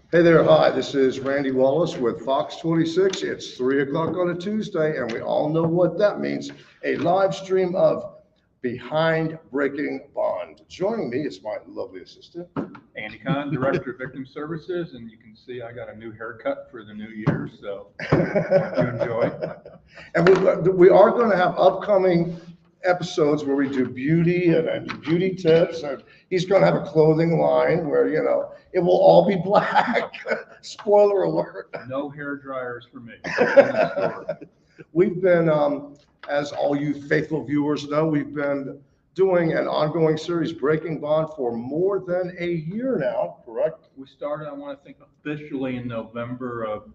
Hey there, hi, this is Randy Wallace with Fox 26. It's 3 o'clock on a Tuesday, and we all know what that means, a live stream of Behind Breaking Bond. Joining me is my lovely assistant. Andy Kahn, Director of Victim Services, and you can see I got a new haircut for the new year, so hope you enjoy. And we are going to have upcoming episodes where we do beauty and beauty tips, and he's going to have a clothing line where, you know, it will all be black. Spoiler alert. No hair dryers for me. We've been, as all you faithful viewers know, we've been doing an ongoing series, Breaking Bond, for more than a year now, correct? We started, I want to think, officially in November of,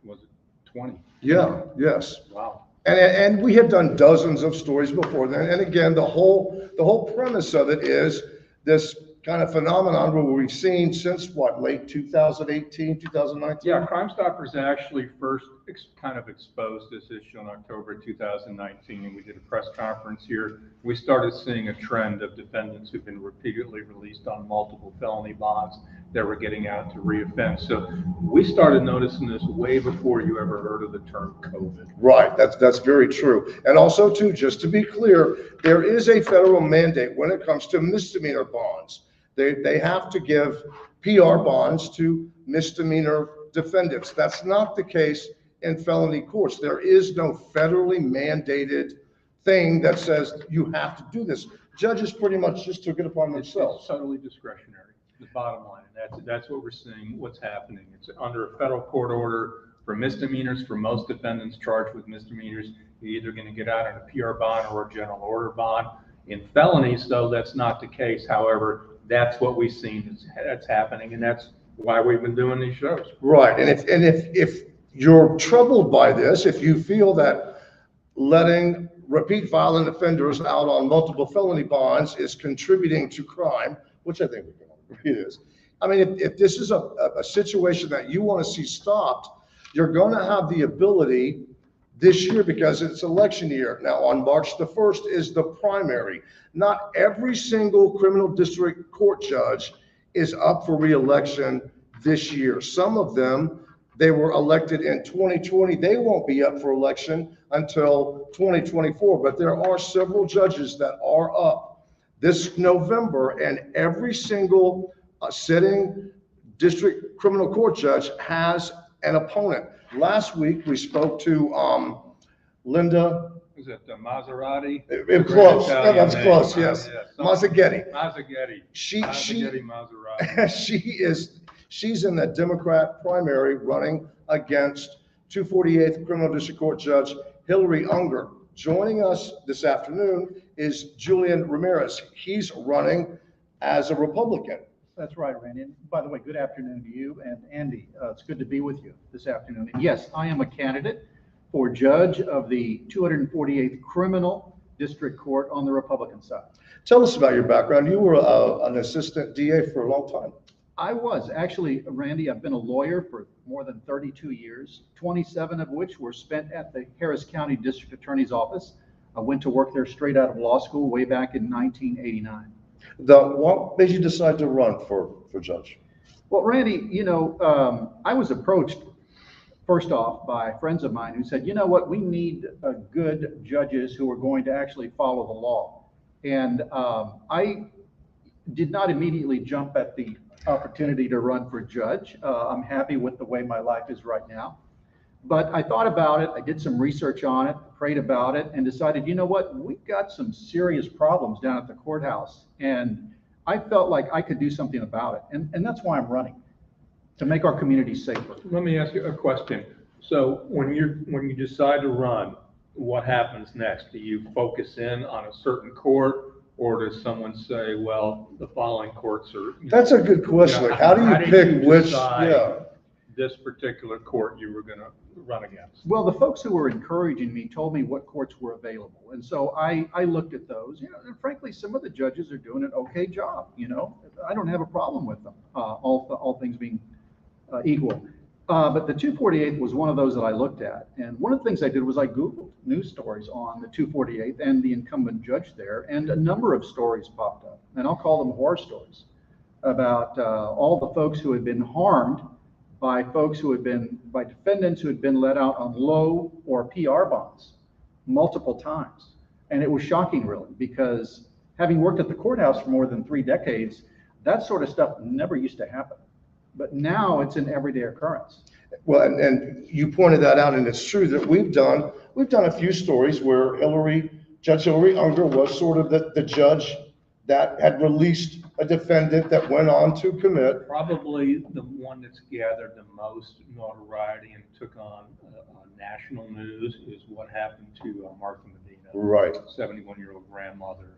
was it 20? Yeah, yes. Wow. And we had done dozens of stories before then. And again, the whole premise of it is this kind of phenomenon where we've seen since what, late 2018, 2019? Yeah, Crime Stoppers actually first kind of exposed this issue in October 2019, and we did a press conference here. We started seeing a trend of defendants who've been repeatedly released on multiple felony bonds that were getting out to reoffend. So we started noticing this way before you ever heard of the term COVID. Right, that's very true. And also too, just to be clear, there is a federal mandate when it comes to misdemeanor bonds. They have to give PR bonds to misdemeanor defendants. That's not the case in felony courts. There is no federally mandated thing that says you have to do this. Judges pretty much just took it upon themselves. It's totally discretionary, the bottom line. And that's what we're seeing, what's happening. It's under a federal court order for misdemeanors. For most defendants charged with misdemeanors, you're either going to get out on a PR bond or a general order bond. In felonies, though, that's not the case. However, that's what we've seen that's happening, and that's why we've been doing these shows. Right, and if you're troubled by this, if you feel that letting repeat violent offenders out on multiple felony bonds is contributing to crime, which I think we can all agree it is. I mean, if this is a situation that you want to see stopped, you're going to have the ability this year because it's election year. Now, on March the 1st is the primary. Not every single criminal district court judge is up for re-election this year. Some of them, they were elected in 2020. They won't be up for election until 2024, but there are several judges that are up this November, and every single sitting district criminal court judge has an opponent. Last week, we spoke to Linda. Is it the Maserati? Close. That's close. Yes. Mazzaghetti. Maserati. She's in the Democrat primary running against 248th Criminal District Court Judge Hillary Unger. Joining us this afternoon is Julian Ramirez. He's running as a Republican. That's right, Randy. And by the way, good afternoon to you and Andy. It's good to be with you this afternoon. And yes, I am a candidate for judge of the 248th Criminal District Court on the Republican side. Tell us about your background. You were an assistant DA for a long time. I was actually, Randy, I've been a lawyer for more than 32 years, 27 of which were spent at the Harris County District Attorney's Office. I went to work there straight out of law school way back in 1989. What made you decide to run for judge? Well, Randy, you know, I was approached first off by friends of mine who said, you know what, we need good judges who are going to actually follow the law. And I did not immediately jump at the opportunity to run for judge. I'm happy with the way my life is right now. But I thought about it, I did some research on it, prayed about it, and decided, you know what, we've got some serious problems down at the courthouse. And I felt like I could do something about it. And that's why I'm running, to make our community safer. Let me ask you a question. So when you decide to run, what happens next? Do you focus in on a certain court, or does someone say, well, the following courts are... That's a good question. How do you pick which... Yeah. This particular court you were going to run against? Well, the folks who were encouraging me told me what courts were available. And so I looked at those, you know, and frankly, some of the judges are doing an okay job. You know, I don't have a problem with them, all things being equal. But the 248th was one of those that I looked at. And one of the things I did was I Googled news stories on the 248th and the incumbent judge there, and a number of stories popped up. And I'll call them horror stories. about all the folks who had been harmed by by defendants who had been let out on low or PR bonds multiple times. And it was shocking, really, because having worked at the courthouse for more than 3 decades, that sort of stuff never used to happen. But now it's an everyday occurrence. Well, and you pointed that out, and it's true that we've done a few stories where Judge Hillary Unger was sort of the judge that had released a defendant that went on to commit. Probably the one that's gathered the most notoriety and took on national news is what happened to Martha Medina, Right. 71-year-old grandmother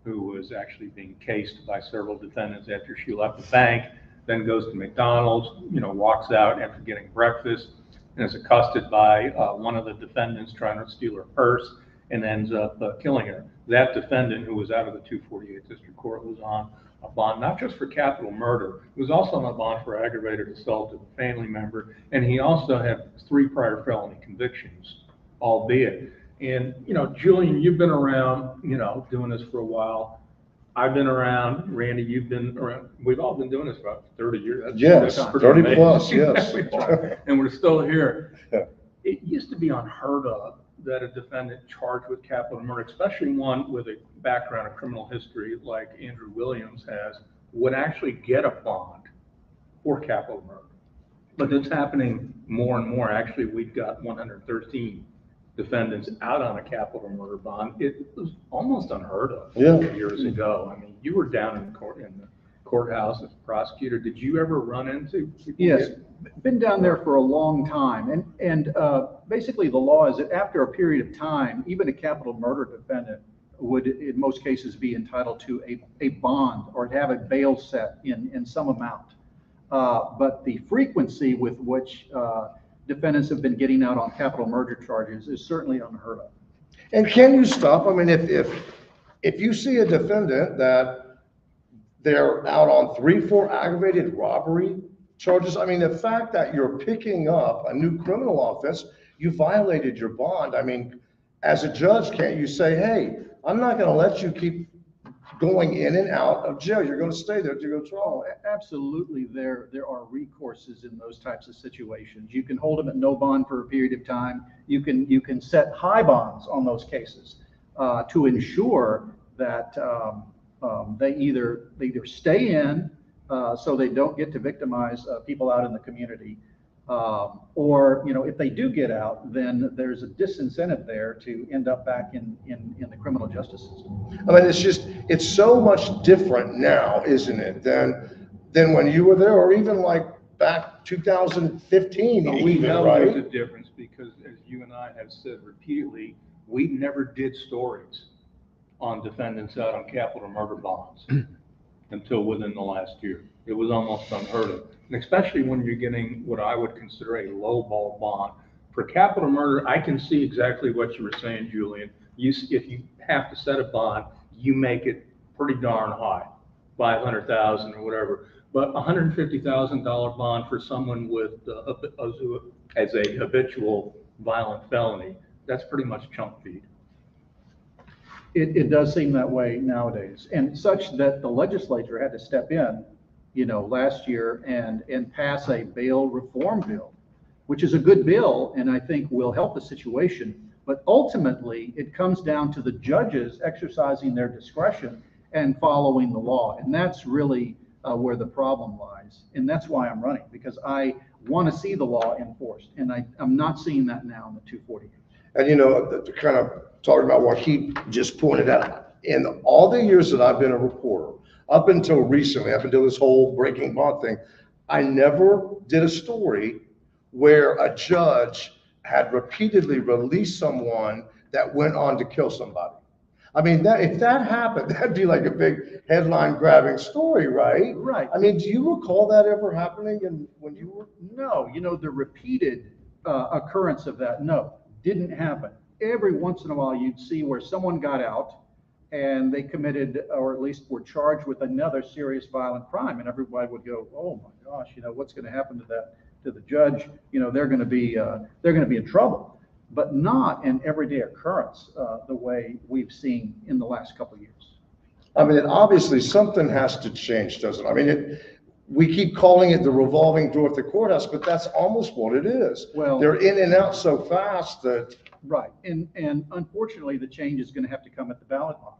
who was actually being cased by several defendants after she left the bank, then goes to McDonald's, walks out after getting breakfast and is accosted by one of the defendants trying to steal her purse and ends up killing her. That defendant, who was out of the 248th District Court, was on a bond not just for capital murder, he was also on a bond for aggravated assault of a family member, and he also had 3 prior felony convictions, albeit. And, Julian, you've been around, doing this for a while. I've been around, Randy, you've been around, we've all been doing this for about 30 years. Yes, That's pretty 30 amazing. plus, yes. And we're still here. Yeah. It used to be unheard of that a defendant charged with capital murder, especially one with a background of criminal history like Andrew Williams has, would actually get a bond for capital murder. But it's happening more and more. Actually, we've got 113 defendants out on a capital murder bond. It was almost unheard of years ago. I mean, you were down in the courthouse as a prosecutor. Did you ever run into people? Yes, been down there for a long time. And basically the law is that after a period of time, even a capital murder defendant would in most cases be entitled to a bond or have a bail set in some amount. But the frequency with which defendants have been getting out on capital murder charges is certainly unheard of. And can you stop? I mean, if you see a defendant that they're out on 3, 4 aggravated robbery charges, I mean, the fact that you're picking up a new criminal offense, you violated your bond. I mean, as a judge, can't you say, hey, I'm not going to let you keep going in and out of jail. You're going to stay there to go trial. Absolutely, there are recourses in those types of situations. You can hold them at no bond for a period of time. You can set high bonds on those cases to ensure that they either stay in so they don't get to victimize people out in the community, or if they do get out, then there's a disincentive there to end up back in the criminal justice system. I mean, it's so much different now, isn't it, than when you were there, or even like back 2015. But we know there's a difference because, as you and I have said repeatedly, we never did stories on defendants out on capital murder bonds until within the last year. It was almost unheard of. And especially when you're getting what I would consider a lowball bond. For capital murder, I can see exactly what you were saying, Julian. If you have to set a bond, you make it pretty darn high, $500,000 or whatever. But $150,000 bond for someone with as a habitual violent felony, that's pretty much chump feed. It does seem that way nowadays, and such that the legislature had to step in, last year and pass a bail reform bill, which is a good bill and I think will help the situation. But ultimately, it comes down to the judges exercising their discretion and following the law, and that's really where the problem lies. And that's why I'm running, because I want to see the law enforced, and I'm not seeing that now in the 248. And to kind of talk about what he just pointed out, in all the years that I've been a reporter, up until recently, up until this whole breaking bond thing, I never did a story where a judge had repeatedly released someone that went on to kill somebody. I mean, if that happened, that'd be like a big headline grabbing story, right? Right. I mean, do you recall that ever happening when you were? No, the repeated occurrence of that, no, didn't happen. Every once in a while, you'd see where someone got out and they committed, or at least were charged with another serious violent crime, and everybody would go, "Oh my gosh, what's going to happen to the judge? They're going to be in trouble." But not an everyday occurrence the way we've seen in the last couple of years. I mean, obviously something has to change, doesn't it? I mean, we keep calling it the revolving door at the courthouse, but that's almost what it is. Well, they're in and out so fast that. right. And unfortunately, the change is going to have to come at the ballot box.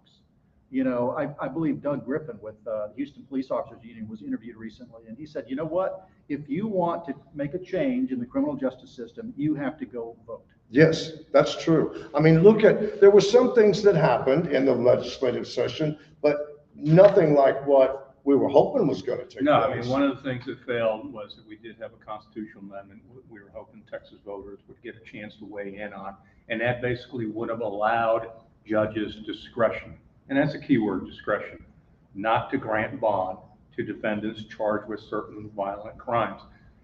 You know, I believe Doug Griffin with the Houston Police Officers Union was interviewed recently, and he said, you know what? If you want to make a change in the criminal justice system, you have to go vote. Yes, that's true. I mean, there were some things that happened in the legislative session, but nothing like what we were hoping was going to take place. No, I mean, one of the things that failed was that we did have a constitutional amendment we were hoping Texas voters would get a chance to weigh in on, and that basically would have allowed judges discretion, and that's a key word, discretion, not to grant bond to defendants charged with certain violent crimes.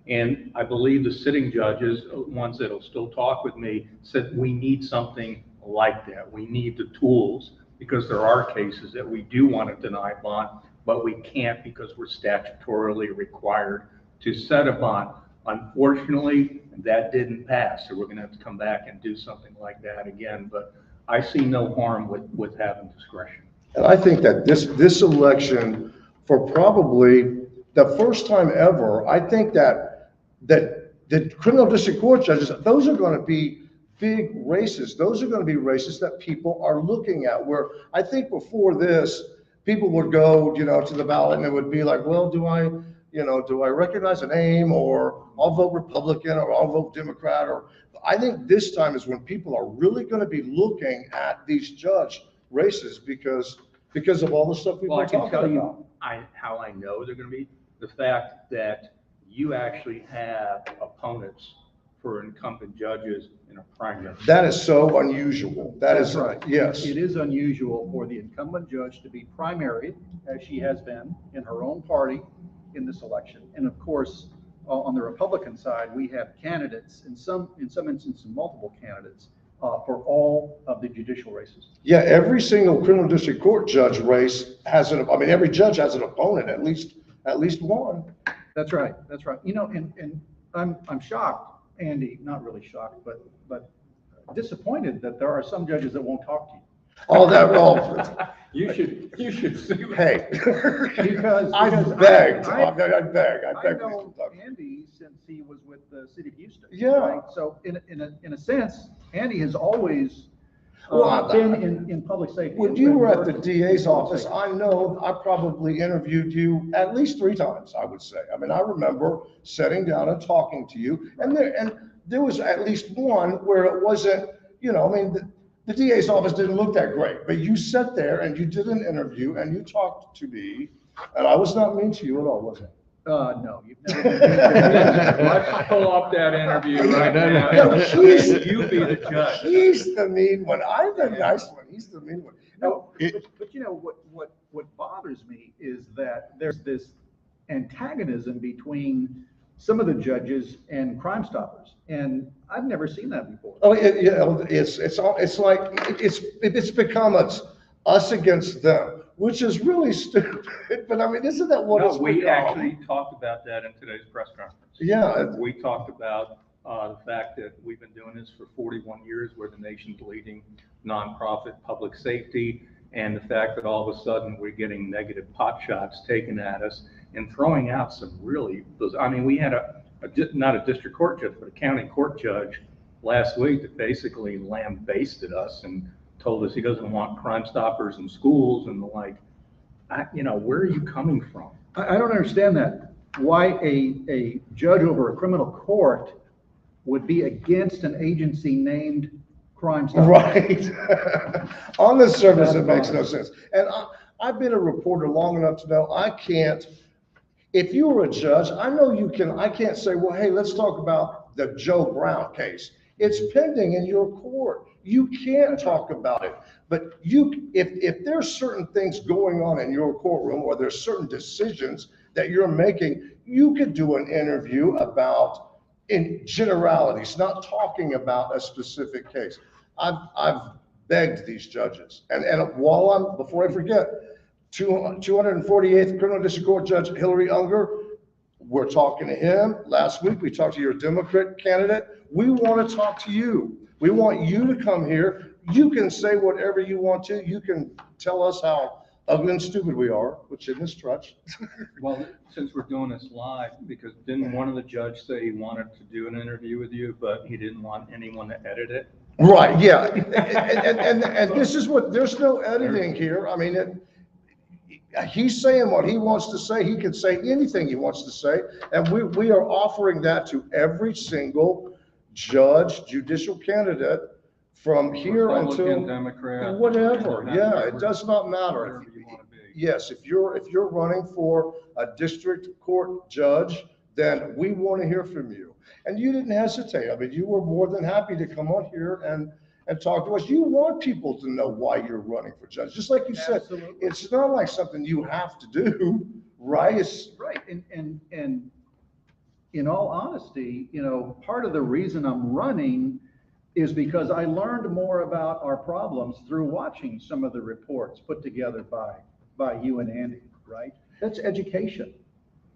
And I believe the sitting judges, ones that'll still talk with me, said we need something like that. We need the tools, because there are cases that we do want to deny bond, but we can't because we're statutorily required to set a bond. Unfortunately, that didn't pass, so we're going to have to come back and do something like that again. But I see no harm with having discretion. And I think that this election, for probably the first time ever, I think that the criminal district court judges, those are going to be big races. Those are going to be races that people are looking at, where I think before this, people would go, to the ballot and it would be like, well, do I recognize a name, or I'll vote Republican, or I'll vote Democrat, or I think this time is when people are really going to be looking at these judge races because of all the stuff we've been talking about. I can tell you how I know they're going to be the fact that you actually have opponents for incumbent judges in a primary. That is so unusual. That's right. Yes. It is unusual for the incumbent judge to be primaried, as she has been in her own party in this election. And of course, on the Republican side, we have candidates, in some instances, multiple candidates for all of the judicial races. Yeah, every single criminal district court judge race has every judge has an opponent, at least one. That's right. That's right. And I'm shocked, Andy, not really shocked, but disappointed that there are some judges that won't talk to you. Oh, you should sue. Hey, because I beg. I beg. know Andy since he was with the city of Houston. Yeah. Right? So in a sense, Andy has always been in public safety. When you were at the DA's office, I know I probably interviewed you at least 3 times, I would say. I mean, I remember sitting down and talking to you, and there was at least one where it wasn't, the DA's office didn't look that great, but you sat there and you did an interview and you talked to me, and I was not mean to you at all, was I? No, you've never been. Let's pull up that interview right now. No, You be the judge. He's the mean one. I'm the nice one. He's the mean one. No, but what bothers me is that there's this antagonism between some of the judges and Crime Stoppers, and I've never seen that before. Oh, it's become us against them, which is really stupid. But I mean, isn't that what it's become? We actually talked about that in today's press conference. Yeah. We talked about the fact that we've been doing this for 41 years. We're the nation's leading nonprofit public safety, and the fact that all of a sudden we're getting negative pot shots taken at us and throwing out some really, we had not a district court judge, but a county court judge last week that basically lambasted us and told us he doesn't want Crime Stoppers in schools and the like. Where are you coming from? I don't understand that. Why a judge over a criminal court would be against an agency named Crime Stoppers. Right. On the surface, it makes no sense. And I've been a reporter long enough to know I can't. If you were a judge, I know you can. I can't say, well, hey, let's talk about the Joe Brown case. It's pending in your court. You can't talk about it. But if there's certain things going on in your courtroom, or there's certain decisions that you're making, you could do an interview about in generalities, not talking about a specific case. I've begged these judges, and before I forget, 248th Criminal District Court Judge Hillary Unger, we're talking to him. Last week, we talked to your Democrat candidate. We want to talk to you. We want you to come here. You can say whatever you want to. You can tell us how ugly and stupid we are, which isn't a stretch. Well, since we're doing this live, because didn't one of the judges say he wanted to do an interview with you, but he didn't want anyone to edit it? Right, yeah. And this is what, there's no editing here. I mean, he's saying what he wants to say. He can say anything he wants to say. And we are offering that to every single judge, judicial candidate from here Republican, until Democrat, whatever. Yeah, whatever, it does not matter. wherever you want to be. Yes, if you're running for a district court judge, then we want to hear from you. And you didn't hesitate. I mean, you were more than happy to come on here and talk to us. You want people to know why you're running for judge. Just like you said, Absolutely. it's not like something you have to do, right? It's, Right, and in all honesty, you know, part of the reason I'm running is because I learned more about our problems through watching some of the reports put together by you and Andy, right? That's education,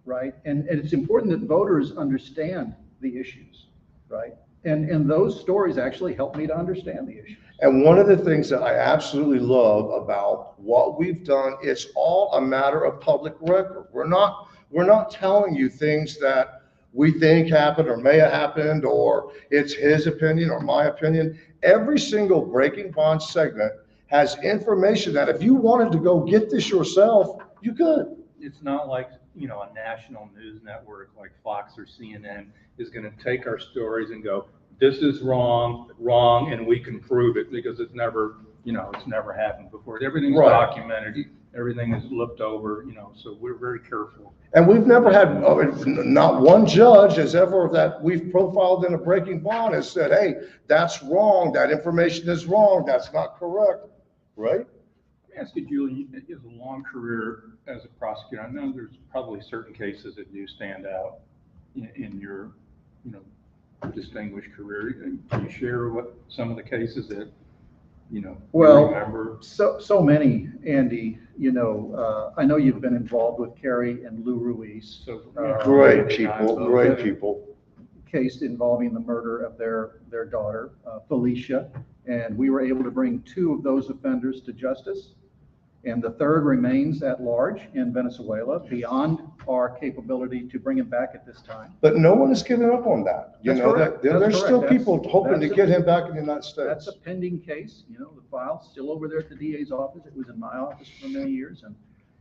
right? And it's important that voters understand the issues, right? And those stories actually help me to understand the issues. and one of the things that I absolutely love about what we've done, it's all a matter of public record. We're not telling you things that we think happened or may have happened, or it's his opinion or my opinion. Every single Breaking Bond segment has information that if you wanted to go get this yourself, you could. It's not like, you know, a national news network like Fox or CNN is going to take our stories and go, this is wrong, and we can prove it, because it's never, you know, it's never happened before. Everything's Right. documented, everything is looked over, you know, so we're very careful. And we've never had, not one judge has ever, that we've profiled in a Breaking Bond has said, hey, that's wrong, that information is wrong, that's not correct, right? Let me ask you, Julie, you have a long career as a prosecutor. I know there's probably certain cases that do stand out in your, you know, distinguished career. Can you share what some of the cases that, you know, Well, you remember? So many, Andy, you know, I know you've been involved with Kerry and Lou Ruiz. So, Great people, great people. Case involving the murder of their daughter, Felicia. And we were able to bring 2 of those offenders to justice. And the third remains at large in Venezuela, beyond our capability to bring him back at this time. But no one has given up on that. You That's know, correct. there's That's still correct. people hoping to That's get him back in the United That's States. a pending case, you know, the file's still over there at the DA's office. It was in my office for many years,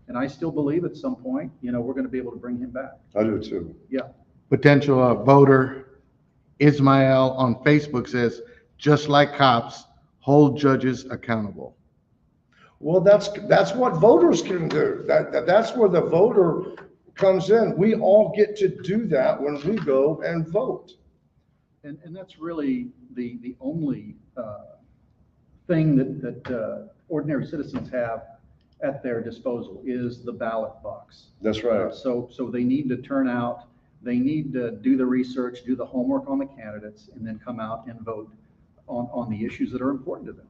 and I still believe at some point, you know, we're going to be able to bring him back. I do too. Yeah. Potential voter Ismael on Facebook says, just like cops, hold judges accountable. Well, that's what voters can do. That's where the voter comes in. We all get to do that when we go and vote. And that's really the only thing that ordinary citizens have at their disposal is the ballot box. That's right. So they need to turn out, they need to do the research, do the homework on the candidates, and then come out and vote on the issues that are important to them.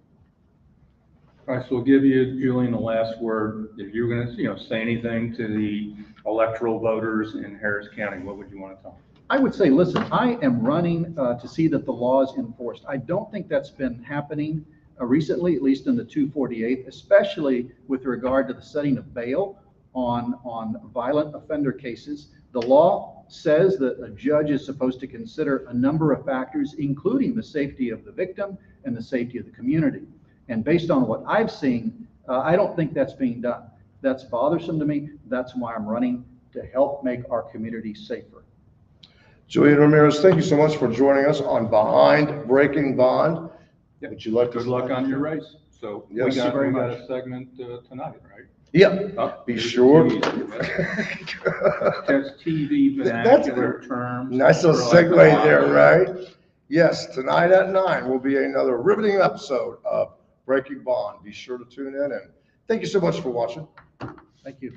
All right, so we'll give you, Julian, the last word. If you're going to, you know, say anything to the electoral voters in Harris County, what would you want to tell them? I would say, listen, I am running to see that the law is enforced. I don't think that's been happening recently, at least in the 248, especially with regard to the setting of bail on violent offender cases. The law says that a judge is supposed to consider a number of factors, including the safety of the victim and the safety of the community. And based on what I've seen, I don't think that's being done. That's bothersome to me. That's why I'm running, to help make our community safer. Julian Ramirez, thank you so much for joining us on Behind Breaking Bond. Yep. Would you like to? Good luck on your race. So Yes, we got very a segment tonight, right? Yeah, Oh, be here's sure. the tease. That's TV That's vernacular terms. Nice little for like segue there, right? Yes, tonight at 9 will be another riveting episode of Breaking Bond. Be sure to tune in, and thank you so much for watching. Thank you.